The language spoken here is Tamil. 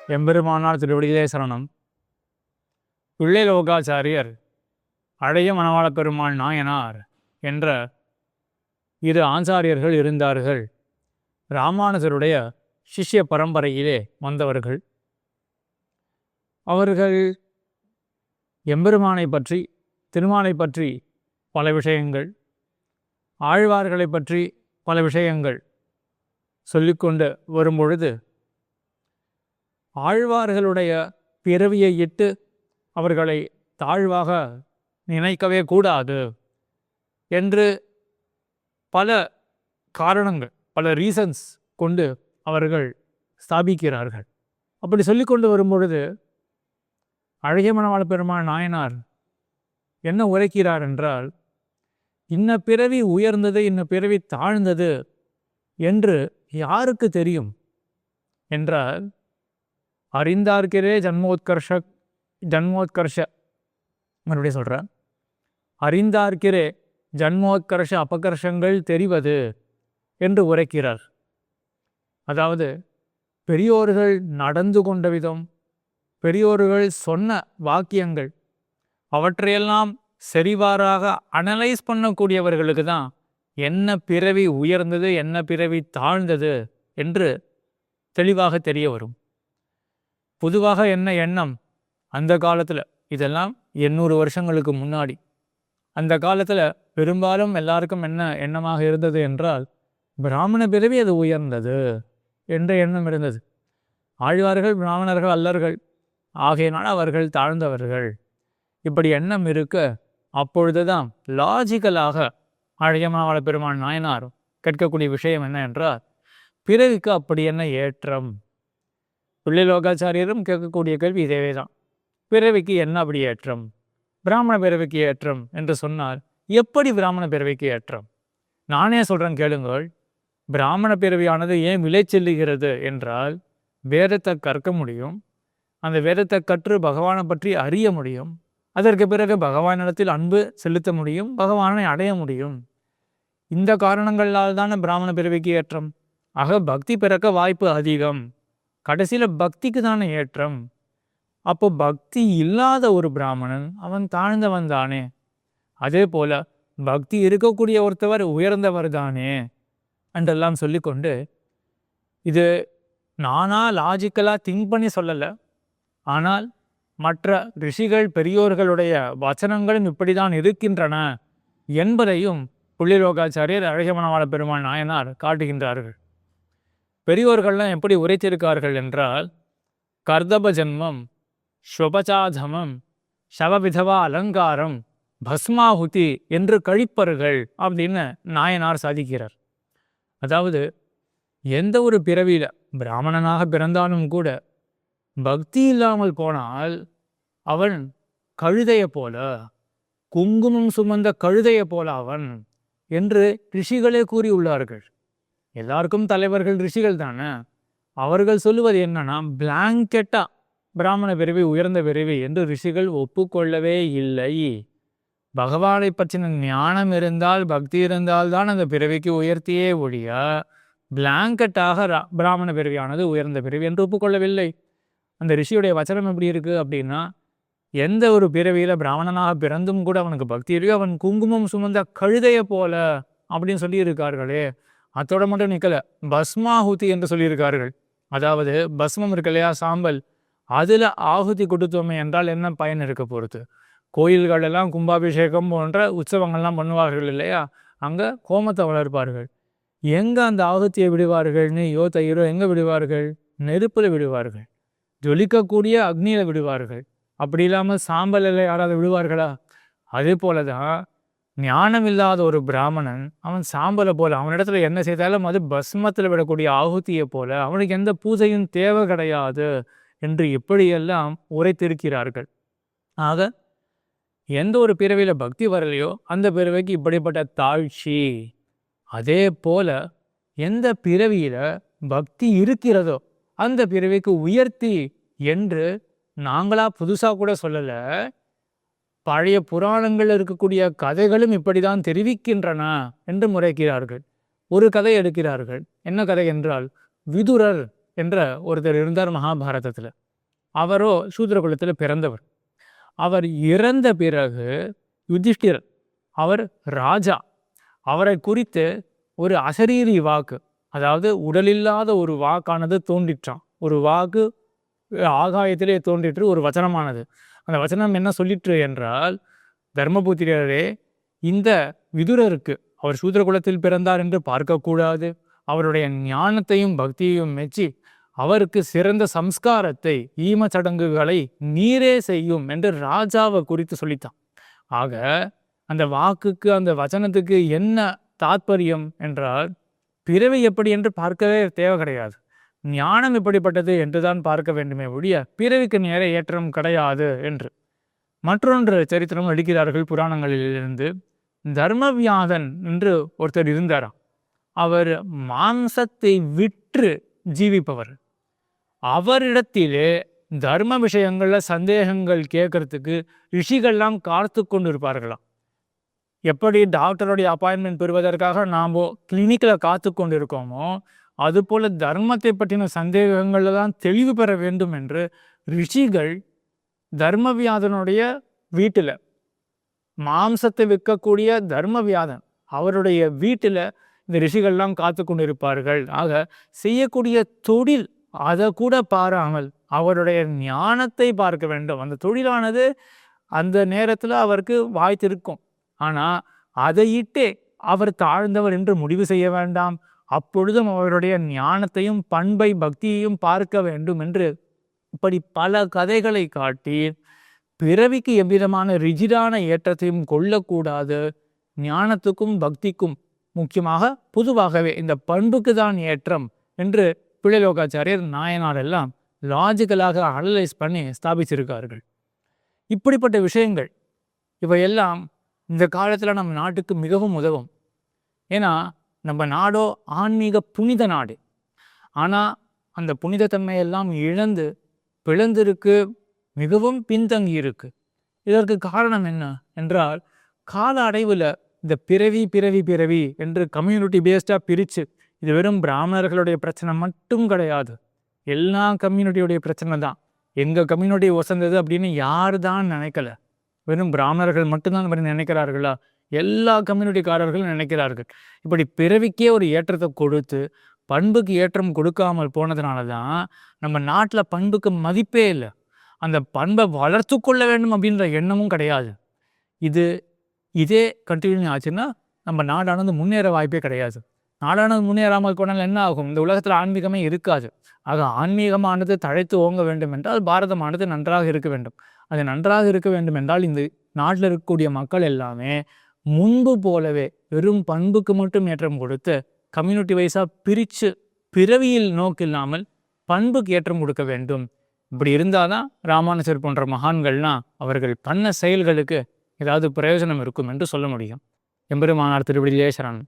எம்பெருமானார் திருவடிகளே சரணம். பிள்ளை லோகாச்சாரியர் அழைய மணவாளப் பெருமாள் நாயனார் என்ற இரு ஆச்சாரியர்கள் இருந்தார்கள். ராமானுஜருடைய சிஷ்ய பரம்பரையிலே வந்தவர்கள். அவர்கள் எம்பெருமானை பற்றி, திருமாலை பற்றி பல விஷயங்கள், ஆழ்வார்களை பற்றி பல விஷயங்கள் சொல்லிக்கொண்டு வரும்பொழுது, ஆழ்வார்களுடைய பிறவியை இட்டு அவர்களை தாழ்வாக நினைக்கவே கூடாது என்று பல காரணங்கள், பல ரீசன்ஸ் கொண்டு அவர்கள் ஸ்தாபிக்கிறார்கள். அப்படி சொல்லிக்கொண்டு வரும்பொழுது அழகிய மணவாளப் பெருமாள் நாயனார் என்ன உரைக்கிறார் என்றால், இன்ன பிறவி உயர்ந்தது, இன்ன பிறவி தாழ்ந்தது என்று யாருக்கு தெரியும் என்றால், அறிந்தார்க்கிறே ஜன்மோத்கர்ஷ மறுபடியும் சொல்கிறேன், அறிந்தார்க்கிறே ஜன்மோத்கர்ஷ அபகர்ஷங்கள் தெரிவது என்று உரைக்கிறார். அதாவது பெரியோர்கள் நடந்து கொண்ட விதம், பெரியோர்கள் சொன்ன வாக்கியங்கள், அவற்றையெல்லாம் சரிவாராக அனலைஸ் பண்ணக்கூடியவர்களுக்கு தான் என்ன பிறவி உயர்ந்தது, என்ன பிறவி தாழ்ந்தது என்று தெளிவாக தெரிய வரும். பொதுவாக என்ன எண்ணம் அந்த காலத்தில், இதெல்லாம் 800 வருஷங்களுக்கு முன்னாடி, அந்த காலத்தில் பெரும்பாலும் எல்லாருக்கும் என்ன எண்ணமாக இருந்தது என்றால், பிராமண பிறவி அது உயர்ந்தது என்ற எண்ணம் இருந்தது. ஆழ்வார்கள் பிராமணர்கள் அல்லர்கள், ஆகையினால் அவர்கள் தாழ்ந்தவர்கள், இப்படி எண்ணம் இருக்க, அப்பொழுதுதான் லாஜிக்கலாக அழகிய மணவாளப் பெருமாள் நாயனார் கேட்கக்கூடிய விஷயம் என்ன என்றால், பிறவிக்கு அப்படி என்ன ஏற்றம்? பிள்ளை லோகாச்சாரியரும் கேட்கக்கூடிய கேள்வி இதேவே தான். பிறவிக்கு என்ன அப்படி ஏற்றம்? பிராமண பிறவிக்கு ஏற்றம் என்று சொன்னால் எப்படி பிராமண பிறவிக்கு ஏற்றம்? நானே சொல்கிறேன் கேளுங்கள். பிராமண பிறவியானது ஏன் விலை செல்லுகிறது என்றால், வேதத்தை கற்க முடியும், அந்த வேதத்தை கற்று பகவானை பற்றி அறிய முடியும், அதற்கு பிறகு பகவானிடத்தில் அன்பு செலுத்த முடியும், பகவானை அடைய முடியும். இந்த காரணங்களால் தானே பிராமண பிறவிக்கு ஏற்றம். ஆக பக்தி பிறக்க வாய்ப்பு அதிகம். கடைசியில் பக்திக்கு தானே ஏற்றம். அப்போ பக்தி இல்லாத ஒரு பிராமணன் அவன் தாழ்ந்தவன் தானே. அதே போல பக்தி இருக்கக்கூடிய ஒருத்தவர் உயர்ந்தவர் தானே என்றெல்லாம் சொல்லிக்கொண்டு, இது நானா லாஜிக்கலாக திங்க் பண்ணி சொல்லலை, ஆனால் மற்ற ரிஷிகள் பெரியோர்களுடைய வச்சனங்களும் இப்படி தான் இருக்கின்றன என்பதையும் புள்ளிலோகாச்சாரியர் அழகிய மணவாளப் பெருமாள் நாயனார் காட்டுகின்றார்கள். பெரியோர்கள்லாம் எப்படி உரைத்திருக்கார்கள் என்றால், கர்தப ஜன்மம், ஸ்வபச்சாதமம், சவவிதவா அலங்காரம், பஸ்மாஹுதி என்று கழிப்பர்கள் அப்படின்னு நாயனார் சாதிக்கிறார். அதாவது எந்த ஒரு பிறவியில் பிராமணனாக பிறந்தாலும் கூட பக்தி இல்லாமல் போனால் அவன் கழுதைய போல, குங்குமம் சுமந்த கழுதைய போல அவன் என்று ரிஷிகளே கூறியுள்ளார்கள். எல்லாருக்கும் தலைவர்கள் ரிஷிகள் தானே. அவர்கள் சொல்லுவது என்னன்னா, பிளாங்கெட்டா பிராமண பிறவி உயர்ந்த பிறவி என்று ரிஷிகள் ஒப்புக்கொள்ளவே இல்லை. பகவானை பற்றின ஞானம் இருந்தால், பக்தி இருந்தால் தான் அந்த பிறவிக்கு உயர்த்தியே ஒழிய பிளாங்கெட்டாக பிராமண பிறவியானது உயர்ந்த பிறவி என்று ஒப்புக்கொள்ளவில்லை. அந்த ரிஷியுடைய வச்சனம் எப்படி இருக்கு அப்படின்னா, எந்த ஒரு பிறவியில் பிராமணனாக பிறந்தும் கூட அவனுக்கு பக்தி இருக்கோ, அவன் குங்குமம் சுமந்த கழுதைய போல அப்படின்னு சொல்லி இருக்கார்களே. அதோட மட்டும் நிற்கலை, பஸ்மாஹுதி என்று சொல்லியிருக்கார்கள். அதாவது பஸ்மம் இருக்கு இல்லையா, சாம்பல், அதில் ஆகுதி கொடுத்தோமே என்றால் என்ன பயன் இருக்க போகிறது? கோயில்களெல்லாம் கும்பாபிஷேகம் போன்ற உற்சவங்கள்லாம் பண்ணுவார்கள் இல்லையா, அங்கே கோமத்தை வளர்ப்பார்கள். எங்கே அந்த ஆகுதியை விடுவார்கள்? நெய்யோ தயிரோ எங்கே விடுவார்கள்? நெருப்பில் விடுவார்கள், ஜொலிக்கக்கூடிய அக்னியில் விடுவார்கள். அப்படி இல்லாமல் சாம்பலில் யாராவது விடுவார்களா? அதே போல தான் ஞானம் இல்லாத ஒரு பிராமணன் அவன் சாம்பலை போல, அவனிடத்துல என்ன செய்தாலும் அது பஸ்மத்தில் விடக்கூடிய ஆகுதியை போல, அவனுக்கு எந்த பூஜையும் தேவை கிடையாது என்று இப்படியெல்லாம் உரைத்திருக்கிறார்கள். ஆக எந்த ஒரு பிறவியில் பக்தி வரலையோ அந்த பிறவிக்கு இப்படிப்பட்ட தாழ்ச்சி. அதே போல எந்த பிறவியில் பக்தி இருக்கிறதோ அந்த பிறவிக்கு உயர்த்தி என்று நாங்களா புதுசாக கூட சொல்லலை, பழைய புராணங்கள் இருக்கக்கூடிய கதைகளும் இப்படிதான் தெரிவிக்கின்றன என்று முறைக்கிறார்கள். ஒரு கதை எடுக்கிறார்கள். என்ன கதை என்றால், விதுரர் என்ற ஒருத்தர் இருந்தார் மகாபாரதத்தில். அவரோ சூத்திர குலத்தில் பிறந்தவர். அவர் இறந்த பிறகு யுதிஷ்டிரர் அவர் ராஜா, அவரை குறித்து ஒரு அசரீரி வாக்கு, அதாவது உடலில்லாத ஒரு வாக்கானது தோன்றிற்றான். ஒரு வாக்கு ஆகாயத்திலே தோன்றிற்று, ஒரு வச்சனமானது. அந்த வச்சனம் என்ன சொல்லிற்று என்றால், தர்மபுத்திரரே, இந்த விதுரருக்கு அவர் சூத்திர குலத்தில் பிறந்தார் என்று பார்க்கக்கூடாது, அவருடைய ஞானத்தையும் பக்தியையும் மெச்சி அவருக்கு சிறந்த சம்ஸ்காரத்தை ஈம சடங்குகளை நீரே செய்யும் என்று ராஜாவை குறித்து சொல்லித்தான். ஆக அந்த வாக்குக்கு அந்த வச்சனத்துக்கு என்ன தாத்பரியம் என்றால், பிறவி எப்படி என்று பார்க்கவே தேவை கிடையாது, ஞானம் எப்படிப்பட்டது என்றுதான் பார்க்க வேண்டுமே ஒழிய பிறவிக்கு நேர ஏற்றம் கிடையாது என்று. மற்றொன்று சரித்திரம் அளிக்கிறார்கள் புராணங்களிலிருந்து. தர்மவியாதன் என்று ஒருத்தர் இருந்தாராம். அவர் மாம்சத்தை விற்று ஜீவிப்பவர். அவரிடத்திலே தர்ம விஷயங்களில் சந்தேகங்கள் கேட்கறதுக்கு ரிஷிகள்லாம் காத்து கொண்டு இருப்பார்களாம். எப்படி டாக்டருடைய அப்பாயின்மெண்ட் பெறுவதற்காக நாம் கிளினிக்கில் காத்து கொண்டு இருக்கோமோ, அதுபோல் தர்மத்தை பற்றின சந்தேகங்களில் தான் தெளிவு பெற வேண்டும் என்று ரிஷிகள் தர்மவியாதனுடைய வீட்டில், மாம்சத்தை விற்கக்கூடிய தர்மவியாதன் அவருடைய வீட்டில் இந்த ரிஷிகள்லாம் காத்து கொண்டு இருப்பார்கள். ஆக செய்யக்கூடிய தொழில் அதை கூட பாராமல் அவருடைய ஞானத்தை பார்க்க வேண்டும். அந்த தொழிலானது அந்த நேரத்தில் அவருக்கு வாய்த்திருக்கும், ஆனால் அதையிட்டே அவர் தாழ்ந்தவர் என்று முடிவு செய்ய வேண்டாம். அப்பொழுதும் அவருடைய ஞானத்தையும் பண்பை பக்தியையும் பார்க்க வேண்டும் என்று இப்படி பல கதைகளை காட்டி பிறவிக்கு எவ்விதமான ரிஜிடான ஏற்றத்தையும் கொள்ளக்கூடாது. ஞானத்துக்கும் பக்திக்கும், முக்கியமாக பொதுவாகவே இந்த பண்புக்கு தான் ஏற்றம் என்று பிள்ளைலோகாச்சாரியர் நாயனார் எல்லாம் லாஜிக்கலாக அனலைஸ் பண்ணி ஸ்தாபிச்சிருக்கார்கள். இப்படிப்பட்ட விஷயங்கள் இவையெல்லாம் இந்த காலத்தில் நம்ம நாட்டுக்கு மிகவும் உதவும். ஏன்னா நம்ம நாடோ ஆன்மீக புனித நாடு. ஆனால் அந்த புனிதத்தன்மையெல்லாம் இழந்து பிளந்திருக்கு, மிகவும் பின்தங்கி இருக்கு. இதற்கு காரணம் என்ன என்றால், கால அடைவில் இந்த பிறவி பிறவி பிறவி என்று கம்யூனிட்டி பேஸ்டாக பிரித்து, இது வெறும் பிராமணர்களுடைய பிரச்சனை மட்டும் கிடையாது, எல்லா கம்யூனிட்டியுடைய பிரச்சனை தான். எங்கள் கம்யூனிட்டி வசந்தது அப்படின்னு யார் தான் நினைக்கல. வெறும் பிராமணர்கள் மட்டும்தான் இந்த மாதிரி நினைக்கிறார்களா? எல்லா கம்யூனிட்டிக்காரர்களும் நினைக்கிறார்கள். இப்படி பிறவிக்கே ஒரு ஏற்றத்தை கொடுத்து பண்புக்கு ஏற்றம் கொடுக்காமல் போனதுனால தான் நம்ம நாட்டில் பண்புக்கு மதிப்பே இல்லை. அந்த பண்பை வளர்த்து கொள்ள வேண்டும் அப்படின்ற எண்ணமும் கிடையாது. இதே கண்டினியூ ஆச்சுன்னா நம்ம நாடானது முன்னேற வாய்ப்பே கிடையாது. நாடானது முன்னேறாமல் போனால் என்ன ஆகும்? இந்த உலகத்தில் ஆன்மீகமே இருக்காது. ஆக ஆன்மீகமானது தழைத்து ஓங்க வேண்டும் என்றால் பாரதமானது நன்றாக இருக்க வேண்டும். அது நன்றாக இருக்க வேண்டும் என்றால் இந்த நாட்டில் இருக்கக்கூடிய மக்கள் எல்லாமே முன்பு போலவே வெறும் பண்புக்கு மட்டும் ஏற்றம் கொடுத்து கம்யூனிட்டி வைஸாக பிரித்து பிறவியில் நோக்கில்லாமல் பண்புக்கு ஏற்றம் கொடுக்க வேண்டும். இப்படி இருந்தால் தான் ராமானுஜர் போன்ற மகான்கள்லாம் அவர்கள் பண்ண செயல்களுக்கு ஏதாவது பிரயோஜனம் இருக்கும் என்று சொல்ல முடியும். எம்பெருமானார் திருவடியிலே சரணம்.